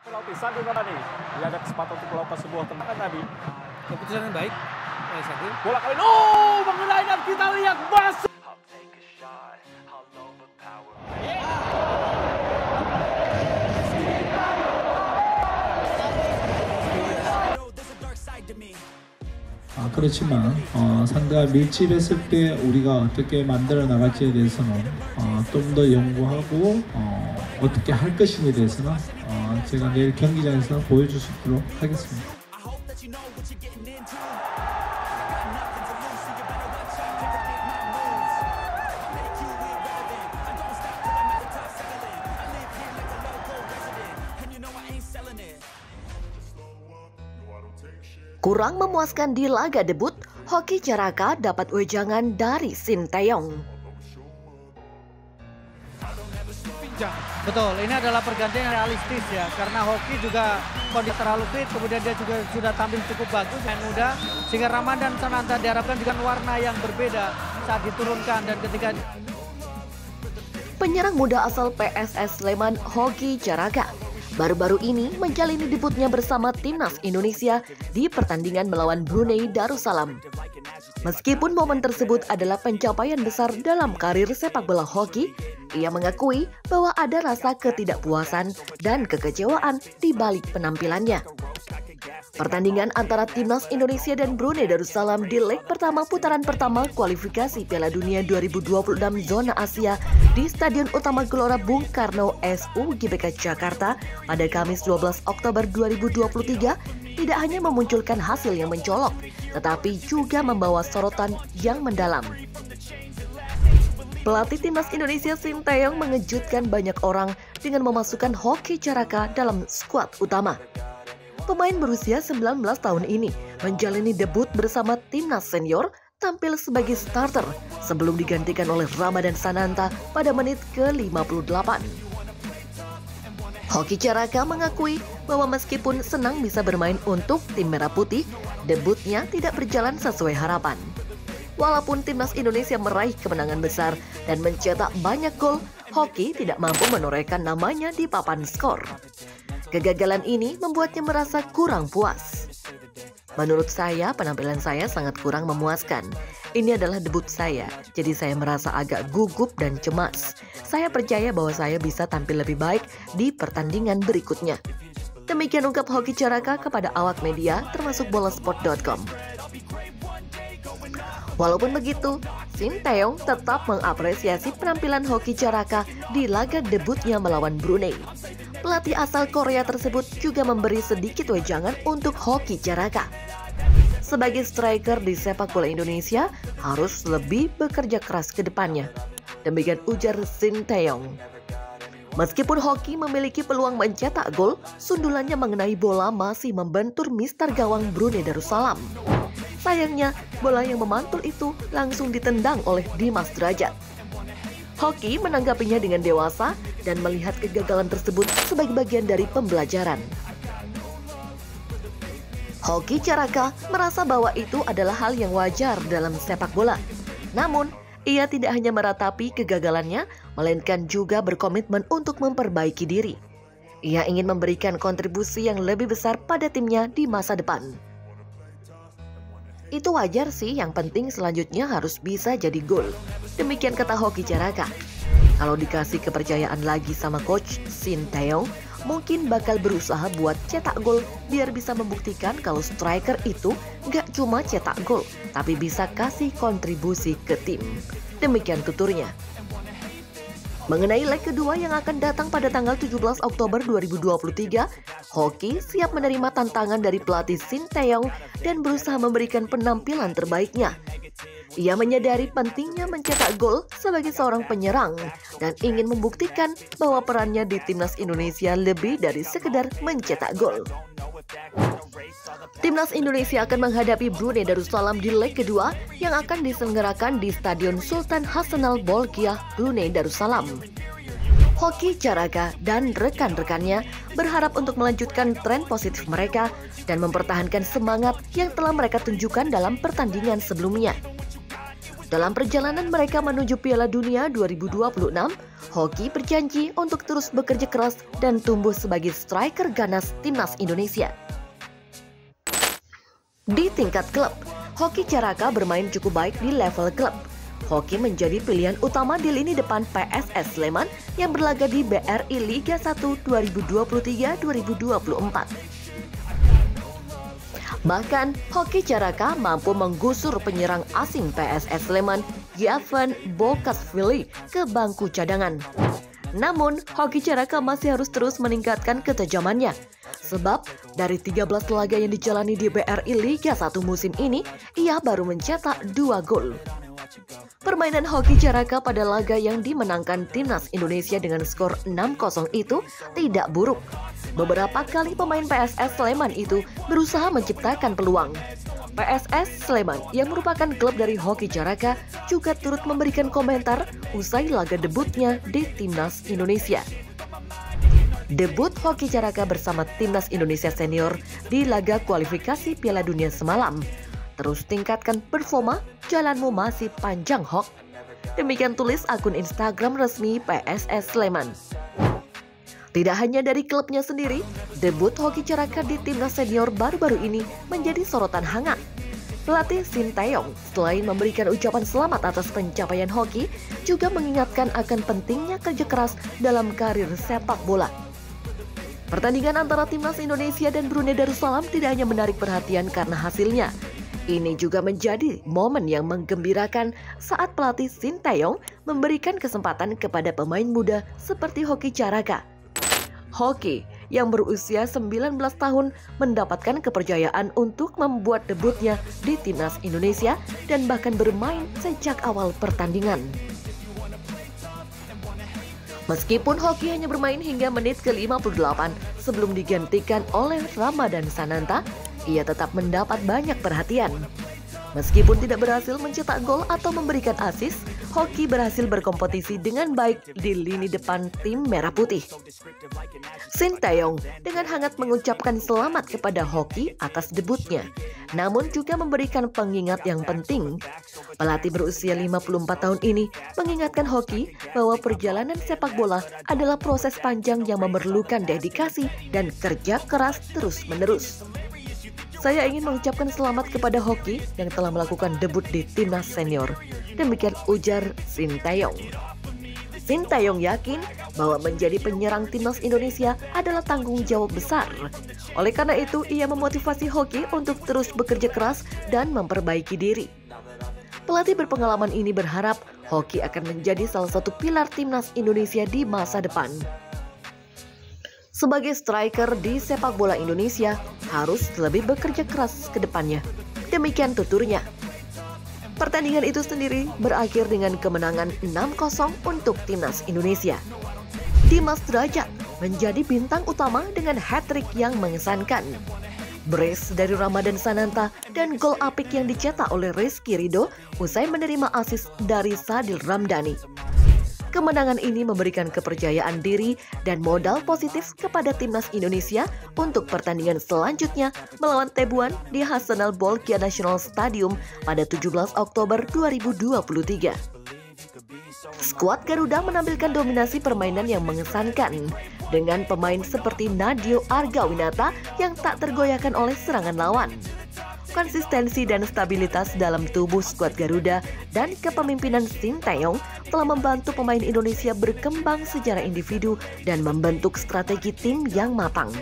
Pulau Pisang gimana nih? Dia ada kesempatan untuk melakukan sebuah tendangan tadi. Keputusan yang baik, Sakti. Bola kali, mengenai dan kita lihat masuk. 그렇지만 상대가 밀집했을 때 우리가 어떻게 만들어 나갈지에 대해서는 좀 더 연구하고 어떻게 할 것인에 대해서는 제가 내일 경기장에서 보여줄 수 있도록 하겠습니다. Kurang memuaskan di laga debut, Hoki Caraka dapat wejangan dari Sinteyong. Betul, ini adalah pergantian yang realistis ya, karena Hoki juga kondisi terlalu fit, kemudian dia juga sudah tampil cukup bagus dan muda, sehingga Ramadan Sananta diharapkan dengan warna yang berbeda saat diturunkan dan ketika Penyerang muda asal PSS Sleman, Hoki Caraka, baru-baru ini menjalani debutnya bersama timnas Indonesia di pertandingan melawan Brunei Darussalam. Meskipun momen tersebut adalah pencapaian besar dalam karir sepak bola Hoki, ia mengakui bahwa ada rasa ketidakpuasan dan kekecewaan di balik penampilannya. Pertandingan antara timnas Indonesia dan Brunei Darussalam di leg pertama putaran pertama kualifikasi Piala Dunia 2026 zona Asia di Stadion Utama Gelora Bung Karno SU GBK Jakarta pada Kamis 12 Oktober 2023 tidak hanya memunculkan hasil yang mencolok, tetapi juga membawa sorotan yang mendalam. Pelatih timnas Indonesia Sinteyong mengejutkan banyak orang dengan memasukkan Hoki Caraka dalam skuad utama. Pemain berusia 19 tahun ini menjalani debut bersama timnas senior tampil sebagai starter sebelum digantikan oleh Ramadan Sananta pada menit ke-58. Hoki Caraka mengakui bahwa meskipun senang bisa bermain untuk tim Merah Putih, debutnya tidak berjalan sesuai harapan. Walaupun timnas Indonesia meraih kemenangan besar dan mencetak banyak gol, Hoki tidak mampu menorehkan namanya di papan skor. Kegagalan ini membuatnya merasa kurang puas. Menurut saya, penampilan saya sangat kurang memuaskan. Ini adalah debut saya, jadi saya merasa agak gugup dan cemas. Saya percaya bahwa saya bisa tampil lebih baik di pertandingan berikutnya. Demikian ungkap Hoki Caraka kepada awak media termasuk bolasport.com. Walaupun begitu, Sinteyong tetap mengapresiasi penampilan Hoki Caraka di laga debutnya melawan Brunei. Pelatih asal Korea tersebut juga memberi sedikit wejangan untuk Hoki Caraka. Sebagai striker di sepak bola Indonesia, harus lebih bekerja keras ke depannya. Demikian ujar Sinteyong. Meskipun Hoki memiliki peluang mencetak gol, sundulannya mengenai bola masih membentur mister gawang Brunei Darussalam. Sayangnya, bola yang memantul itu langsung ditendang oleh Dimas Derajat. Hoki menanggapinya dengan dewasa dan melihat kegagalan tersebut sebagai bagian dari pembelajaran. Hoki Caraka merasa bahwa itu adalah hal yang wajar dalam sepak bola. Namun, ia tidak hanya meratapi kegagalannya, melainkan juga berkomitmen untuk memperbaiki diri. Ia ingin memberikan kontribusi yang lebih besar pada timnya di masa depan. Itu wajar sih, yang penting selanjutnya harus bisa jadi gol. Demikian kata Hoki Caraka. Kalau dikasih kepercayaan lagi sama coach Sinteyong, mungkin bakal berusaha buat cetak gol biar bisa membuktikan kalau striker itu nggak cuma cetak gol, tapi bisa kasih kontribusi ke tim. Demikian tuturnya. Mengenai leg kedua yang akan datang pada tanggal 17 Oktober 2023, Hoki siap menerima tantangan dari pelatih Sinteyong dan berusaha memberikan penampilan terbaiknya. Ia menyadari pentingnya mencetak gol sebagai seorang penyerang dan ingin membuktikan bahwa perannya di timnas Indonesia lebih dari sekedar mencetak gol. Timnas Indonesia akan menghadapi Brunei Darussalam di leg kedua yang akan diselenggarakan di Stadion Sultan Hassanal Bolkiah, Brunei Darussalam. Hoki Caraka dan rekan-rekannya berharap untuk melanjutkan tren positif mereka dan mempertahankan semangat yang telah mereka tunjukkan dalam pertandingan sebelumnya. Dalam perjalanan mereka menuju Piala Dunia 2026, Hoki berjanji untuk terus bekerja keras dan tumbuh sebagai striker ganas timnas Indonesia. Di tingkat klub, Hoki Caraka bermain cukup baik di level klub. Hoki menjadi pilihan utama di lini depan PSS Sleman yang berlaga di BRI Liga 1 2023-2024. Bahkan, Hoki Caraka mampu menggusur penyerang asing PSS Sleman, Yvan Bokasvili, ke bangku cadangan. Namun, Hoki Caraka masih harus terus meningkatkan ketajamannya. Sebab, dari 13 laga yang dijalani di BRI Liga 1 musim ini, ia baru mencetak 2 gol. Permainan Hoki Caraka pada laga yang dimenangkan timnas Indonesia dengan skor 6-0 itu tidak buruk. Beberapa kali pemain PSS Sleman itu berusaha menciptakan peluang. PSS Sleman yang merupakan klub dari Hoki Caraka juga turut memberikan komentar usai laga debutnya di timnas Indonesia. Debut Hoki Caraka bersama timnas Indonesia senior di laga kualifikasi Piala Dunia semalam. Terus tingkatkan performa, jalanmu masih panjang Hok. Demikian tulis akun Instagram resmi PSS Sleman. Tidak hanya dari klubnya sendiri, debut Hoki Caraka di timnas senior baru-baru ini menjadi sorotan hangat. Pelatih Sinteyong selain memberikan ucapan selamat atas pencapaian Hoki, juga mengingatkan akan pentingnya kerja keras dalam karir sepak bola. Pertandingan antara timnas Indonesia dan Brunei Darussalam tidak hanya menarik perhatian karena hasilnya. Ini juga menjadi momen yang menggembirakan saat pelatih Sinteyong memberikan kesempatan kepada pemain muda seperti Hoki Caraka. Hoki yang berusia 19 tahun mendapatkan kepercayaan untuk membuat debutnya di timnas Indonesia dan bahkan bermain sejak awal pertandingan. Meskipun Hoki hanya bermain hingga menit ke-58 sebelum digantikan oleh Ramadan Sananta, ia tetap mendapat banyak perhatian. Meskipun tidak berhasil mencetak gol atau memberikan assist, Hoki berhasil berkompetisi dengan baik di lini depan tim Merah Putih. Sinteyong dengan hangat mengucapkan selamat kepada Hoki atas debutnya, namun juga memberikan pengingat yang penting. Pelatih berusia 54 tahun ini mengingatkan Hoki bahwa perjalanan sepak bola adalah proses panjang yang memerlukan dedikasi dan kerja keras terus-menerus. Saya ingin mengucapkan selamat kepada Hoki yang telah melakukan debut di timnas senior. Demikian ujar Sinteyong. Sinteyong yakin bahwa menjadi penyerang timnas Indonesia adalah tanggung jawab besar. Oleh karena itu, ia memotivasi Hoki untuk terus bekerja keras dan memperbaiki diri. Pelatih berpengalaman ini berharap Hoki akan menjadi salah satu pilar timnas Indonesia di masa depan. Sebagai striker di sepak bola Indonesia, harus lebih bekerja keras ke depannya. Demikian tuturnya. Pertandingan itu sendiri berakhir dengan kemenangan 6-0 untuk timnas Indonesia. Dimas Derajat menjadi bintang utama dengan hat-trick yang mengesankan. Brace dari Ramadan Sananta dan gol apik yang dicetak oleh Rizky Ridho usai menerima assist dari Sadil Ramdhani. Kemenangan ini memberikan kepercayaan diri dan modal positif kepada timnas Indonesia untuk pertandingan selanjutnya melawan Taiwan di Hassanal Bolkiah National Stadium pada 17 Oktober 2023. Skuad Garuda menampilkan dominasi permainan yang mengesankan dengan pemain seperti Nadeo Argawinata yang tak tergoyahkan oleh serangan lawan. Konsistensi dan stabilitas dalam tubuh skuad Garuda dan kepemimpinan Sinteyong telah membantu pemain Indonesia berkembang secara individu dan membentuk strategi tim yang matang.